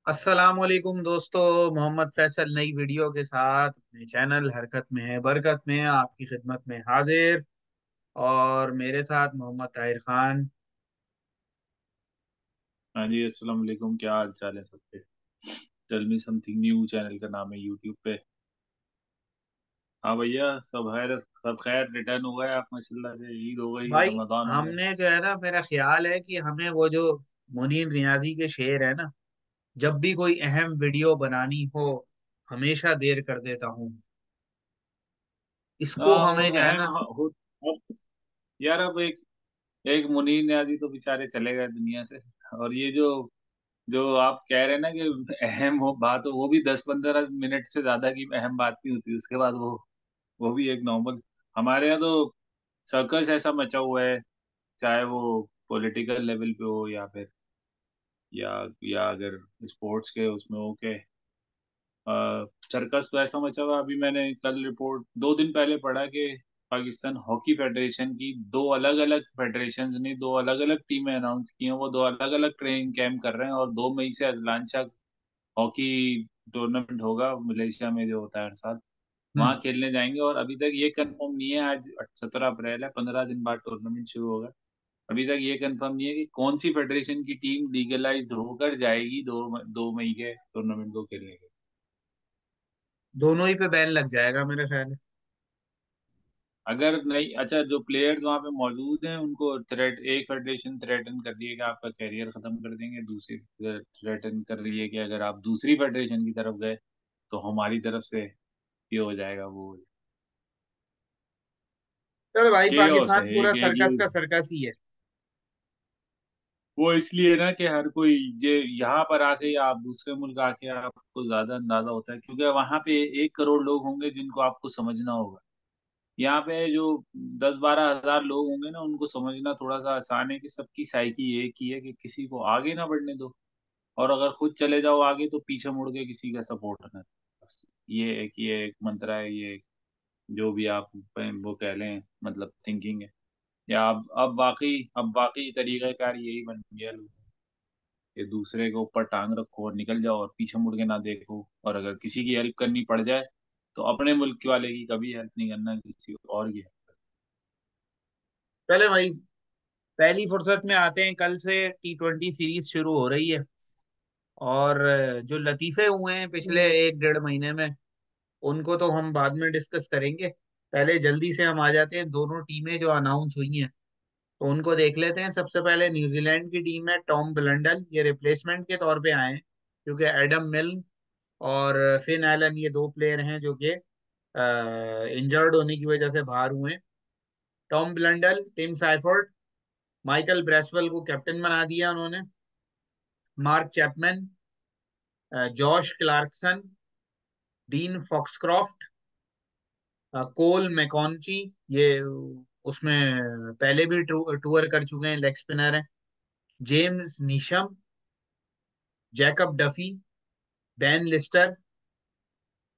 अस्सलाम वालेकुम दोस्तों। मोहम्मद फैसल नई वीडियो के साथ अपने चैनल हरकत में है बरकत में आपकी खिदमत में हाजिर। और मेरे साथ मोहम्मद ताहिर खान। हाँ जी, अस्सलाम वालेकुम। क्या हाल चाल है सबके? Tell me something new channel का नाम है यूट्यूब पे। हाँ भैया, सब खैर रिटर्न हुआ है आप माशाल्लाह से। ईद हो गई, भाई रमजान हो गया। हमने जो है ना, मेरा ख्याल है कि हमें वो जो मुनीर रियाजी के शेर है ना, जब भी कोई अहम वीडियो बनानी हो हमेशा देर कर देता हूँ, इसको हाँ, वो हमें जो है अहम ना। हो। अब यार, अब एक एक मुनीर न्याजी तो बेचारे चले गए दुनिया से। और ये जो जो आप कह रहे हैं ना कि अहम हो बात हो, वो भी 10-15 मिनट से ज्यादा की अहम बात नहीं होती। उसके बाद वो भी एक नॉर्मल। हमारे यहाँ तो सर्कस ऐसा मचा हुआ है, चाहे वो पॉलिटिकल लेवल पे हो या या अगर स्पोर्ट्स के उसमें हो के सर्कस तो ऐसा मचा हुआ। अभी मैंने कल रिपोर्ट 2 दिन पहले पढ़ा कि पाकिस्तान हॉकी फेडरेशन की दो अलग अलग फेडरेशंस ने दो अलग अलग टीमें अनाउंस की हैं। वो दो अलग अलग ट्रेनिंग कैंप कर रहे हैं और 2 मई से अजलान शाह हॉकी टूर्नामेंट होगा मलेशिया में, जो होता है हर साल। वहां हम्म। खेलने जाएंगे और अभी तक ये कंफर्म नहीं है। आज 17 अप्रैल है, 15 दिन बाद टूर्नामेंट शुरू होगा। अभी तक ये कंफर्म नहीं है कि कौन सी फेडरेशन की टीम लीगलाइज्ड होकर जाएगी 2 मई के टूर्नामेंट को खेलने के। दोनों ही पे बैन लग जाएगा मेरे ख्याल है। अगर नहीं, अच्छा, जो प्लेयर्स वहां पे मौजूद हैं उनको थ्रेट एक फेडरेशन थ्रेटन कर रही है कि आपका कैरियर खत्म कर देंगे। दूसरी थ्रेटन कर रही है कि अगर आप दूसरी फेडरेशन की तरफ गए तो हमारी तरफ से ये हो जाएगा, वो चलो भाई, केओस है। पाकिस्तान पूरा एक ये सर्कस का सर्कस ही है। वो इसलिए ना कि हर कोई ये यहाँ पर आके या आप दूसरे मुल्क आके आपको ज्यादा अंदाजा होता है, क्योंकि वहां पे 1 करोड़ लोग होंगे जिनको आपको समझना होगा। यहाँ पे जो 10-12 हजार लोग होंगे ना, उनको समझना थोड़ा सा आसान है कि सबकी साइकी एक ही है कि किसी को आगे ना बढ़ने दो। और अगर खुद चले जाओ आगे तो पीछे मुड़ के किसी का सपोर्ट ना करो। बस ये एक मंत्र है। ये जो भी आप वो कह लें, मतलब थिंकिंग है। या अब वाकई तरीकाकार यही बन गया लोग कि दूसरे के ऊपर टांग रखो और निकल जाओ और पीछे मुड़ के ना देखो। और अगर किसी की हेल्प करनी पड़ जाए तो अपने मुल्क के वाले की कभी हेल्प नहीं करना, किसी और की। चले भाई, पहली फुर्सत में आते हैं। कल से T20 सीरीज शुरू हो रही है। और जो लतीफे हुए हैं पिछले एक डेढ़ महीने में, उनको तो हम बाद में डिस्कस करेंगे। पहले जल्दी से हम आ जाते हैं दोनों टीमें जो अनाउंस हुई हैं, तो उनको देख लेते हैं। सबसे पहले न्यूजीलैंड की टीम है, टॉम ब्लंडल ये रिप्लेसमेंट के तौर पे आए हैं, क्योंकि एडम मिल्न और फिन एलन ये दो प्लेयर हैं जो कि इंजर्ड होने की वजह से बाहर हुए हैं। Tom Blundell, Tim Seifert, Michael Bracewell को कैप्टन बना दिया उन्होंने। Mark Chapman, Josh Clarkson, Dean Foxcroft, Cole McConchie, ये उसमें पहले भी टूर कर चुके हैं, लेग स्पिनर हैं। James Neesham, Jacob Duffy, Ben Lister,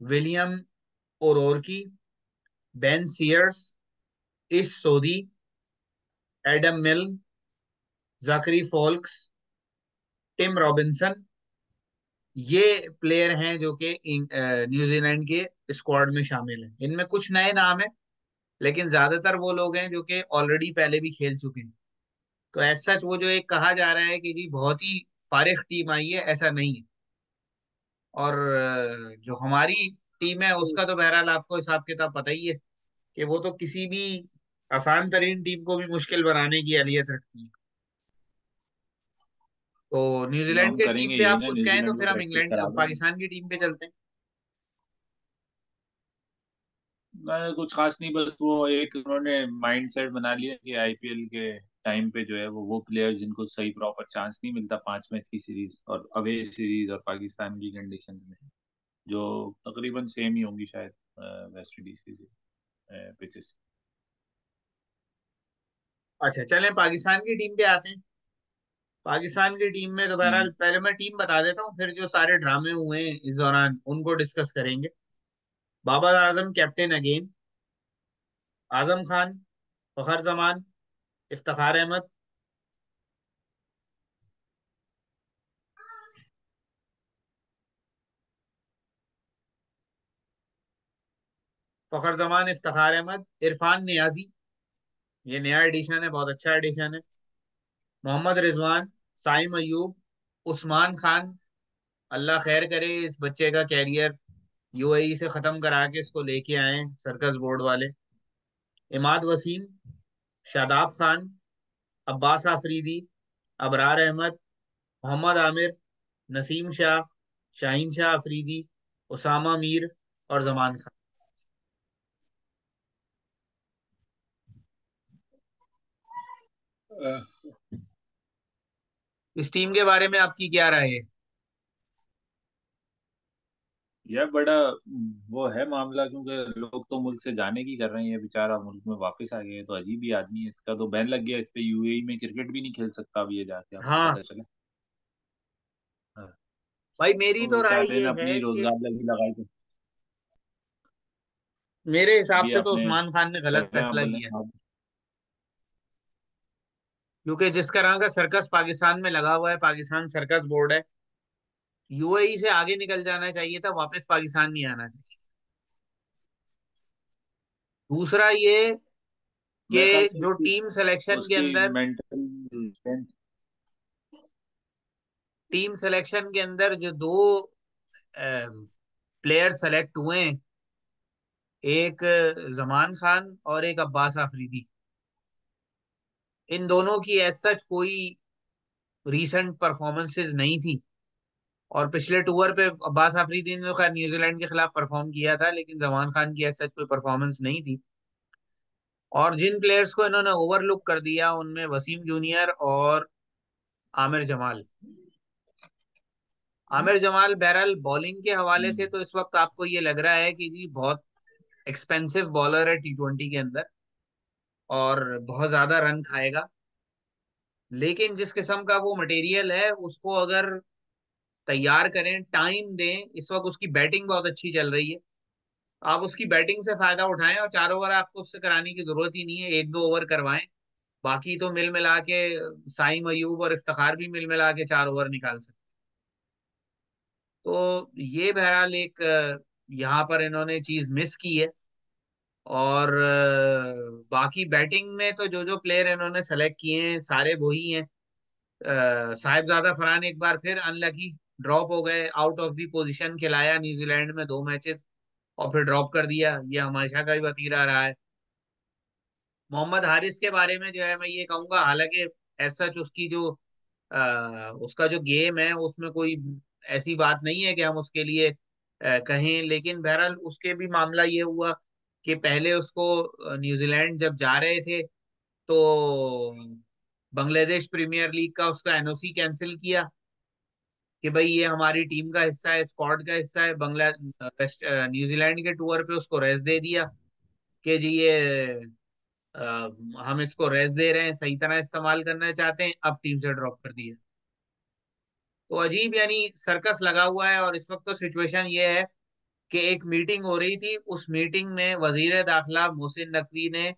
William O'Rourke, Ben Sears, Ish Sodhi, Adam Milne, Zakary Foulkes, Tim Robinson, ये प्लेयर हैं जो कि न्यूजीलैंड के स्क्वाड में शामिल हैं। इनमें कुछ नए नाम हैं, लेकिन ज्यादातर वो लोग हैं जो कि ऑलरेडी पहले भी खेल चुके हैं। तो एज सच वो जो एक कहा जा रहा है कि जी बहुत ही फारिग टीम आई है, ऐसा नहीं है। और जो हमारी टीम है उसका तो बहरहाल आपको हिसाब किताब पता ही है कि वो तो किसी भी आसान तरीन टीम को भी मुश्किल बनाने की अहलियत रखती है। तो तो न्यूजीलैंड हम के टीम करेंगे पे यही आप ना, कुछ कहें तो न्यूजीलैंड को फिर हम प्रैक्टिस इंग्लैंड करा देंगे। पाकिस्तान की टीम पे चलते हैं। मैं कुछ खास नहीं, बस वो एक उन्होंने माइंड सेट बना लिया कि आईपीएल के टाइम पे जो है वो प्लेयर्स जिनको सही प्रॉपर चांस नहीं मिलता 5 मैच की सीरीज और अवे सीरीज और पाकिस्तान की कंडीशंस में, जो तकरीबन सेम ही होंगी शायद वेस्ट इंडीज की पिचेस। अच्छा, चलें पाकिस्तान की टीम पे आते हैं। पाकिस्तान की टीम में तो बहरहाल पहले मैं टीम बता देता हूँ, फिर जो सारे ड्रामे हुए हैं इस दौरान उनको डिस्कस करेंगे। बाबर आजम कैप्टन अगेन, आजम खान, फखर जमान, इफ्तिखार अहमद, फखर जमान, इफ्तिखार अहमद, इरफान नियाजी, ये नया एडिशन है, बहुत अच्छा एडिशन है। मोहम्मद रिजवान, साइम अयूब, उस्मान खान, अल्लाह खैर करे इस बच्चे का कैरियर यूएई से खत्म करा के इसको लेके आए सर्कस बोर्ड वाले। इमाद वसीम, शादाब खान, अब्बास आफरीदी, अबरार अहमद, मोहम्मद आमिर, नसीम शाह, शाहीन शाह अफरीदी, उसामा मीर और जमान खान। इस टीम के बारे में आपकी क्या राय है? यह बड़ा वो है मामला, क्योंकि लोग तो मुल्क से जाने की कर रहे हैं, ये बेचारा मुल्क में वापस आ गया है, तो अजीब ही आदमी है। इसका तो बैन लग गया इस पे, यूएई में क्रिकेट भी नहीं खेल सकता अब ये जाके, आपको हाँ पता चला। हाँ। भाई, मेरी तो वो राय चाहते हैं ये ना है अपनी कि रोजगार लगी लगाई तो। मेरे हिसाब अभी से तो आपने उस्मान खान ने गलत करें आप फैसला बोले किया, आप। क्योंकि जिस तरह का सर्कस पाकिस्तान में लगा हुआ है, पाकिस्तान सर्कस बोर्ड है, यूएई से आगे निकल जाना चाहिए था, वापस पाकिस्तान नहीं आना चाहिए। दूसरा ये मेरे ख्याल कि से जो टीम सिलेक्शन के उसकी अंदर मेंटल स्ट्रेंथ। टीम सिलेक्शन के अंदर जो दो प्लेयर सेलेक्ट हुए हैं, एक जमान खान और एक अब्बास आफरीदी, इन दोनों की एज सच कोई रीसेंट परफॉर्मेंसेज नहीं थी। और पिछले टूर पे अब्बास आफरीदी ने तो खैर न्यूजीलैंड के खिलाफ परफॉर्म किया था, लेकिन जमान खान की एज सच कोई परफॉर्मेंस नहीं थी। और जिन प्लेयर्स को इन्होंने ओवरलुक कर दिया उनमें वसीम जूनियर और आमिर जमाल। आमिर जमाल बहरहाल बॉलिंग के हवाले से तो इस वक्त आपको ये लग रहा है कि जी बहुत एक्सपेंसिव बॉलर है टी20 के अंदर, और बहुत ज्यादा रन खाएगा। लेकिन जिस किस्म का वो मटेरियल है, उसको अगर तैयार करें, टाइम दें, इस वक्त उसकी बैटिंग बहुत अच्छी चल रही है, आप उसकी बैटिंग से फायदा उठाएं और 4 ओवर आपको उससे कराने की जरूरत ही नहीं है, 1-2 ओवर करवाएं। बाकी तो मिल मिला के साइम अयूब और इफ्तिखार भी मिल मिला के 4 ओवर निकाल सकते। तो ये बहरहाल एक यहाँ पर इन्होंने चीज मिस की है। और बाकी बैटिंग में तो जो जो प्लेयर इन्होंने सेलेक्ट किए हैं सारे वही हैं। साहिबजादा फरहान एक बार फिर अनलकी ड्रॉप हो गए, आउट ऑफ द पोजीशन खिलाया न्यूजीलैंड में 2 मैचेस और फिर ड्रॉप कर दिया, ये हमेशा का ही वतीरा रहा है। मोहम्मद हारिस के बारे में जो है मैं ये कहूंगा, हालांकि ऐसा उसकी जो उसका जो गेम है उसमें कोई ऐसी बात नहीं है कि हम उसके लिए कहें, लेकिन बहरहाल उसके भी मामला ये हुआ कि पहले उसको न्यूजीलैंड जब जा रहे थे तो बांग्लादेश प्रीमियर लीग का उसका एनओसी कैंसिल किया कि भाई ये हमारी टीम का हिस्सा है, स्क्वाड का हिस्सा है। वेस्ट न्यूजीलैंड के टूर पे उसको रेस्ट दे दिया कि जी ये अ, हम इसको रेस्ट दे रहे हैं, सही तरह इस्तेमाल करना चाहते हैं, अब टीम से ड्रॉप कर दिया। तो अजीब यानी सर्कस लगा हुआ है। और इस वक्त तो सिचुएशन ये है कि एक मीटिंग हो रही थी, उस मीटिंग में वजीर दाखिला मोहसिन नकवी ने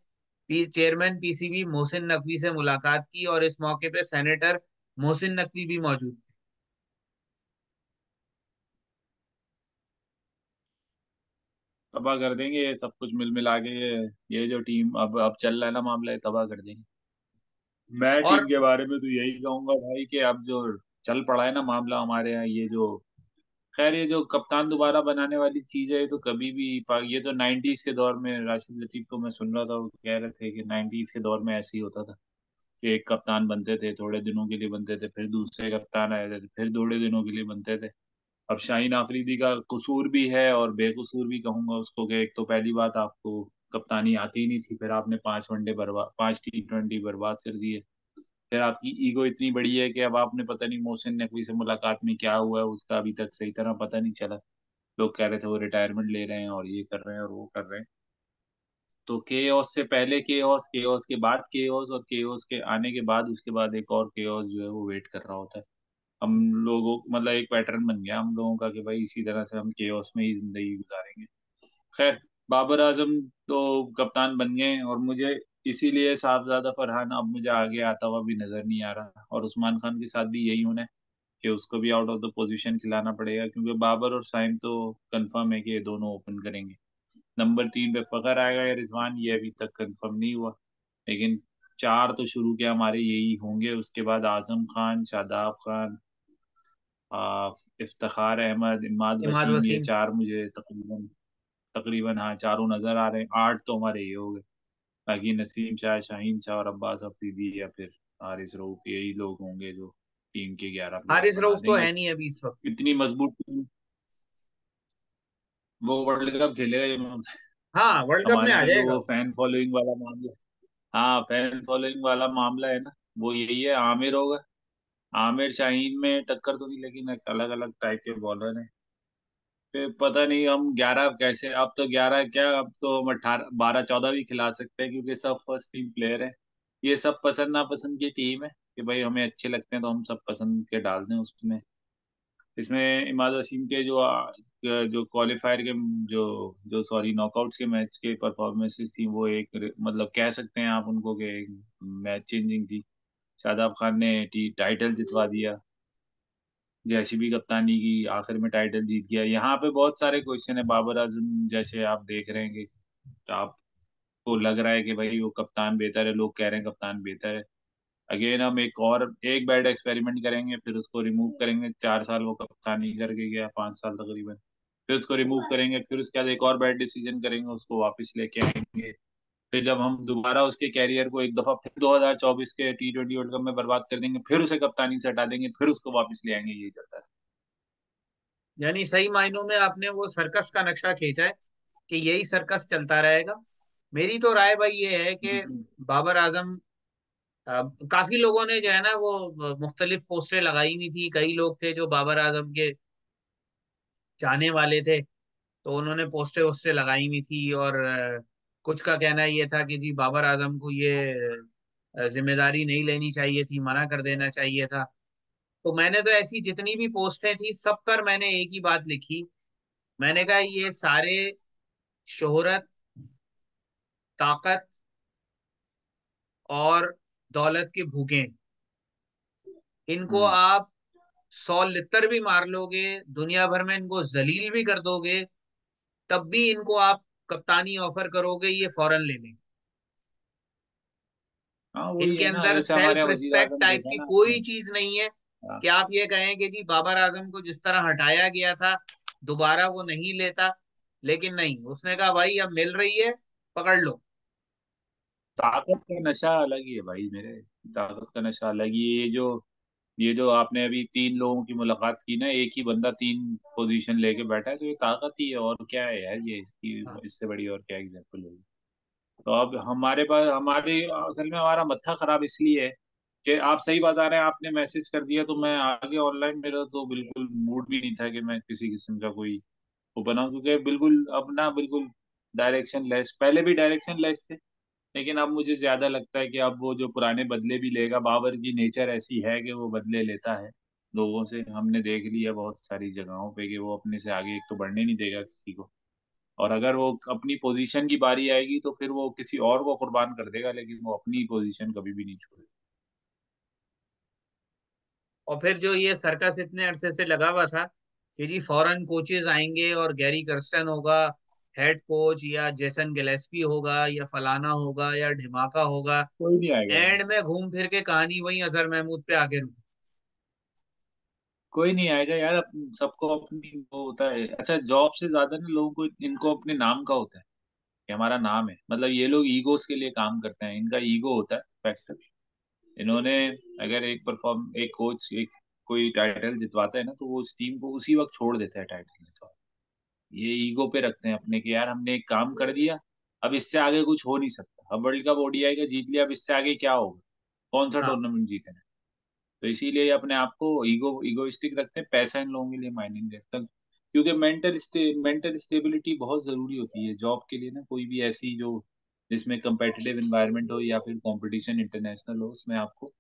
चेयरमैन पीसीबी मोहसिन नकवी से मुलाकात की, और इस मौके पे सेनेटर मोहसिन नकवी भी मौजूद थे। तबाह कर देंगे ये सब कुछ मिल मिला के, ये जो टीम अब चल रहा है ना मामला, ये तबाह कर देंगे। मैं टीम और के बारे में तो यही कहूंगा भाई कि अब जो चल पड़ा है ना मामला हमारे यहाँ, ये जो खैर ये जो कप्तान दोबारा बनाने वाली चीज है, ये तो कभी भी ये तो 90s के दौर में राशिद लतीफ को मैं सुन रहा था, वो कह रहे थे कि 90s के दौर में ऐसे ही होता था कि एक कप्तान बनते थे, थोड़े दिनों के लिए बनते थे, फिर दूसरे कप्तान आए थे, फिर थोड़े दिनों के लिए बनते थे। अब शाहीन आफरीदी का कसूर भी है और बेकसूर भी कहूंगा उसको, कि एक तो पहली बात आपको कप्तानी आती ही नहीं थी, फिर आपने 5 वनडे बर्बाद, 5 T20 बर्बाद कर दिए। फिर आपकी ईगो इतनी बड़ी है कि अब आपने पता नहीं मोहसिन नकवी से मुलाकात में क्या हुआ है उसका अभी तक सही तरह पता नहीं चला। लोग कह रहे थे वो रिटायरमेंट ले रहे हैं और ये कर रहे हैं और वो कर रहे हैं। तो केओस से पहले केओस, केओस के बाद केओस, और केओस के आने के बाद उसके बाद एक और केओस जो है वो वेट कर रहा होता है। हम लोगों मतलब एक पैटर्न बन गया हम लोगों का कि भाई इसी तरह से हम केओस में ही जिंदगी गुजारेंगे। खैर, बाबर आजम तो कप्तान बन गए, और मुझे इसीलिए साहबजादा फरहान अब मुझे आगे आता हुआ भी नजर नहीं आ रहा, और उस्मान खान के साथ भी यही होना है कि उसको भी आउट ऑफ द पोजीशन खिलाना पड़ेगा, क्योंकि बाबर और साइम तो कंफर्म है कि ये दोनों ओपन करेंगे। नंबर 3 पे फखर आएगा या रिजवान, ये अभी तक कंफर्म नहीं हुआ। लेकिन 4 तो शुरू के हमारे यही होंगे। उसके बाद आजम खान, शादाब खान, इफ्तिखार अहमद, इमाद इमाद वसीम, ये वसीम। 4 मुझे तकरीबन तकरीबन हाँ चारों नजर आ रहे हैं। 8 तो हमारे ये हो गए। बाकी नसीम शाह, शाहीन शाह और अब्बास अफरीदी या फिर हारिस रऊफ, यही लोग होंगे जो टीम के 11 प्लेयर हारिस बना रऊफ तो देंगे। है नहीं अभी इस वक्त। इतनी मजबूत टीम। वो वर्ल्ड कप खेलेगा ये हाँ, वर्ल्ड कप में हमारे आ यहाँ जो जाएगा। वो फैन फॉलोइंग वाला मामला, हाँ फैन फॉलोइंग वाला मामला है ना, वो यही है। आमिर होगा। आमिर शाहीन में टक्कर तो नहीं, लेकिन अलग अलग टाइप के बॉलर हैं। फिर पता नहीं हम 11 कैसे, अब तो 11 क्या, अब तो हम 18 12 14 भी खिला सकते हैं, क्योंकि सब फर्स्ट टीम प्लेयर है। ये सब पसंद नापसंद की टीम है कि भाई हमें अच्छे लगते हैं तो हम सब पसंद के डाल दें उसमें। इसमें इमाद वसीम के जो क्वालिफायर के जो जो सॉरी नॉकआउट्स के मैच के परफॉर्मेंसेस थी, वो एक मतलब कह सकते हैं आप उनको कि मैच चेंजिंग थी। शादाब खान ने टाइटल जितवा दिया। जैसी भी कप्तानी की, आखिर में टाइटल जीत गया। यहाँ पे बहुत सारे क्वेश्चन है। बाबर आजम जैसे आप देख रहे हैं कि आपको लग रहा है कि भाई वो कप्तान बेहतर है, लोग कह रहे हैं कप्तान बेहतर है। अगेन हम एक बैड एक्सपेरिमेंट करेंगे, फिर उसको रिमूव करेंगे। 4 साल वो कप्तानी करके गया, 5 साल तकरीबन। फिर उसको रिमूव करेंगे, फिर उसके बाद एक और बैड डिसीजन करेंगे, उसको वापस लेके आएंगे। फिर जब हम दोबारा उसके कैरियर को एक दफा फिर 2024 के T20 वर्ल्ड कप में बर्बाद कर देंगे, फिर उसे कप्तानी से हटा देंगे, फिर उसको वापस ले आएंगे। यही चलता है। यानी सही मायनों में आपने वो सर्कस का नक्शा खींचा है कि यही सर्कस चलता रहेगा। मेरी तो राय भाई ये है कि बिल्कुल। बाबर आजम, काफी लोगों ने जो है ना वो मुख्तलिफ पोस्टें लगाई हुई थी। कई लोग थे जो बाबर आजम के चाहने वाले थे, तो उन्होंने पोस्टें वोस्टें लगाई हुई थी। और कुछ का कहना ये था कि जी बाबर आजम को ये जिम्मेदारी नहीं लेनी चाहिए थी, मना कर देना चाहिए था। तो मैंने तो ऐसी जितनी भी पोस्टें थी सब पर मैंने एक ही बात लिखी। मैंने कहा ये सारे शोहरत, ताकत और दौलत के भूखे हैं। इनको हम्म। आप 100 लित्तर भी मार लोगे, दुनिया भर में इनको जलील भी कर दोगे, तब भी इनको आप कप्तानी ऑफर करोगे, ये फौरन ले लेंगे। हाँ वही इनके है ना, अंदर जैसे हमारे सेल्फ यहाँ वजीर रिस्पेक्ट आजम टाइप देखा की ना कोई आपने। चीज नहीं है हाँ। कि आप ये कहें कि जी बाबर आजम को जिस तरह हटाया गया था दोबारा वो नहीं लेता। लेकिन नहीं, उसने कहा भाई अब मिल रही है, पकड़ लो। ताकत का नशा अलग ही है भाई मेरे। ताकत का नशा अलग ही है। ये जो आपने अभी 3 लोगों की मुलाकात की ना, एक ही बंदा 3 पोजीशन लेके बैठा है, तो ये ताकत ही है। और क्या है यार, ये इसकी हाँ। इससे बड़ी और क्या एग्जाम्पल होगी। तो अब हमारे पास हमारे असल में हमारा मत्था खराब इसलिए है कि आप सही बता रहे हैं। आपने मैसेज कर दिया तो मैं आगे ऑनलाइन, मेरा तो बिल्कुल मूड भी नहीं था कि मैं किसी किस्म का कोई वो बनाऊं, क्योंकि बिल्कुल अब ना बिल्कुल डायरेक्शन लेस, पहले भी डायरेक्शन लेस थे। लेकिन अब मुझे ज्यादा लगता है कि अब वो जो पुराने बदले भी लेगा। बाबर की नेचर ऐसी है कि वो बदले लेता है लोगों से। हमने देख लिया बहुत सारी जगहों पे कि वो अपने से आगे एक तो बढ़ने नहीं देगा किसी को। और अगर वो अपनी पोजीशन की बारी आएगी तो फिर वो किसी और को कुर्बान कर देगा, लेकिन वो अपनी पोजीशन कभी भी नहीं छोड़ेगा। और फिर जो ये सर्कस इतने अरसे से लगा हुआ था कि जी फॉरेन कोचेज आएंगे और गैरी कर्स्टन होगा हेड कोच, या जेसन गिलेस्पी होगा, या फलाना होगा, या ढिमाका होगा, कोई नहीं आएगा यार। एंड में घूम फिर के कहानी वही अजहर महमूद पे आके रुकी। कोई नहीं आएगा यार। सबको अपनी वो होता है। अच्छा, जॉब से ज्यादा ना लोगों को इनको अपने नाम का होता है कि हमारा नाम है। मतलब ये लोग ईगोस के लिए काम करते हैं। इनका ईगो होता है फैक्टर। इन्होंने अगर एक कोच एक कोई टाइटल जितवाता है ना, तो वो उस टीम को उसी वक्त छोड़ देता है टाइटल जितवा। ये ईगो पे रखते हैं अपने कि यार हमने एक काम कर दिया, अब इससे आगे कुछ हो नहीं सकता। अब वर्ल्ड कप ओडीआई का जीत लिया, अब इससे आगे क्या होगा, कौन सा हाँ। टूर्नामेंट जीतना है। तो इसीलिए ये अपने आप को इगोइस्टिक रखते हैं। पैसा इन लोगों के लिए मायने नहीं रखता, क्योंकि मेंटल स्टेबिलिटी बहुत जरूरी होती है जॉब के लिए ना। कोई भी ऐसी जो जिसमें कंपेटिटिव एनवायरनमेंट हो या फिर कंपटीशन इंटरनेशनल हो, उसमें आपको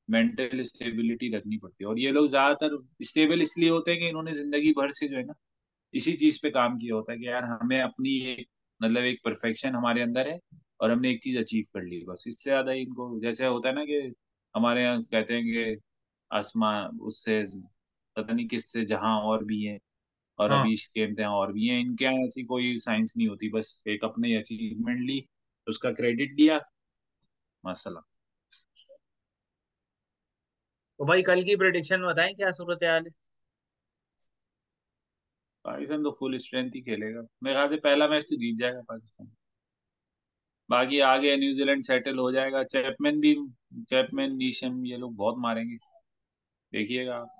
मेंटल स्टेबिलिटी रखनी पड़ती है। और ये लोग ज्यादातर स्टेबल इसलिए होते हैं कि इन्होंने जिंदगी भर से जो है ना इसी चीज पे काम किया होता है कि यार हमें अपनी एक मतलब एक परफेक्शन हमारे अंदर है, और हमने एक चीज अचीव कर ली बस। इससे ज्यादा इनको जैसे होता है ना कि हमारे यहाँ कहते हैं कि आसमां उससे पता नहीं किससे जहां और भी है। और हाँ। अभीश खेलते हैं और भी हैं, इनके यहाँ ऐसी कोई साइंस नहीं होती, बस एक अपने अचीवमेंट ली, उसका क्रेडिट दिया, मसला। तो भाई कल की प्रिडिक्शन बताएं, क्या सूरत हाल है? पाकिस्तान तो फुल स्ट्रेंथ ही खेलेगा, मेरे ख्याल से पहला मैच तो जीत जाएगा पाकिस्तान। बाकी आगे न्यूजीलैंड सेटल हो जाएगा, चैपमैन भी, चैपमैन नीशम ये लोग बहुत मारेंगे, देखिएगा आप।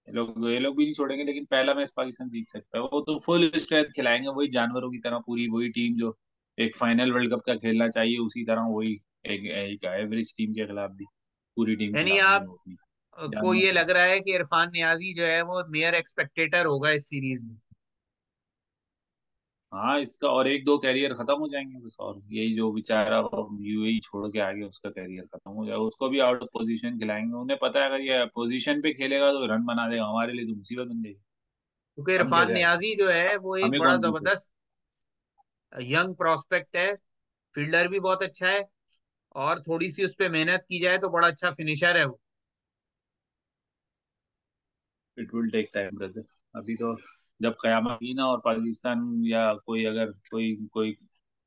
ये लोग भी नहीं छोड़ेंगे, लेकिन पहला मैच पाकिस्तान जीत सकता है, वो तो फुल स्ट्रेंथ खिलाएंगे, वही जानवरों की तरह, पूरी वही टीम जो एक फाइनल वर्ल्ड कप का खेलना चाहिए उसी तरह, वही एक एवरेज टीम के खिलाफ भी पूरी टीम यानी खिला देंगे आप वो अपनी, को जानवर ये की लग तरह। रहा है कि इरफान नियाजी जो है वो मेयर एक्सपेक्टेटर होगा इस सीरीज में? हाँ, इसका और एक दो कैरियर खत्म हो जाएंगे बस, और यही जो बेचारा यूएई छोड़ के आ गया उसका कैरियर खत्म हो जाएगा, उसको भी आउट ऑफ पोजीशन खिलाएंगे, उन्हें पता है अगर ये पोजीशन पे खेलेगा तो रन बना देगा, हमारे लिए तो मुसीबत बन जाएगी। क्योंकि हम इरफान कैसे नियाजी आएंगे, जो है वो एक हमें बड़ा कौन पूछे। जबरदस्त यंग प्रोस्पेक्ट है। फील्डर भी बहुत अच्छा है, और थोड़ी सी उस पर मेहनत की जाए तो बड़ा अच्छा फिनिशर है वो। It will take time brother, अभी तो जब कयामत की ना, और पाकिस्तान या कोई अगर कोई कोई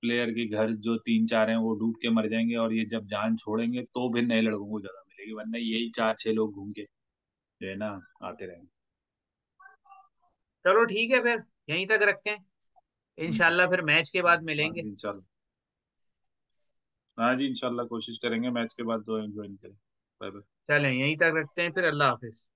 प्लेयर के घर जो तीन चार हैं वो डूब के मर जाएंगे, और ये जब जान छोड़ेंगे तो फिर नए लड़कों को जगह मिलेगी, वरना यही चार छह लोग घूम के जो है ना आते रहेंगे। चलो ठीक है फिर, यहीं तक रखते हैं। इंशाल्लाह फिर मैच के बाद हाँ मिलेंगे। जी इंशाल्लाह। हाँ जी इंशाल्लाह कोशिश करेंगे मैच के बाद दो ज्वाइन करें। Bye bye. चलें, यहीं तक रखते हैं फिर। अल्लाह हाफिज।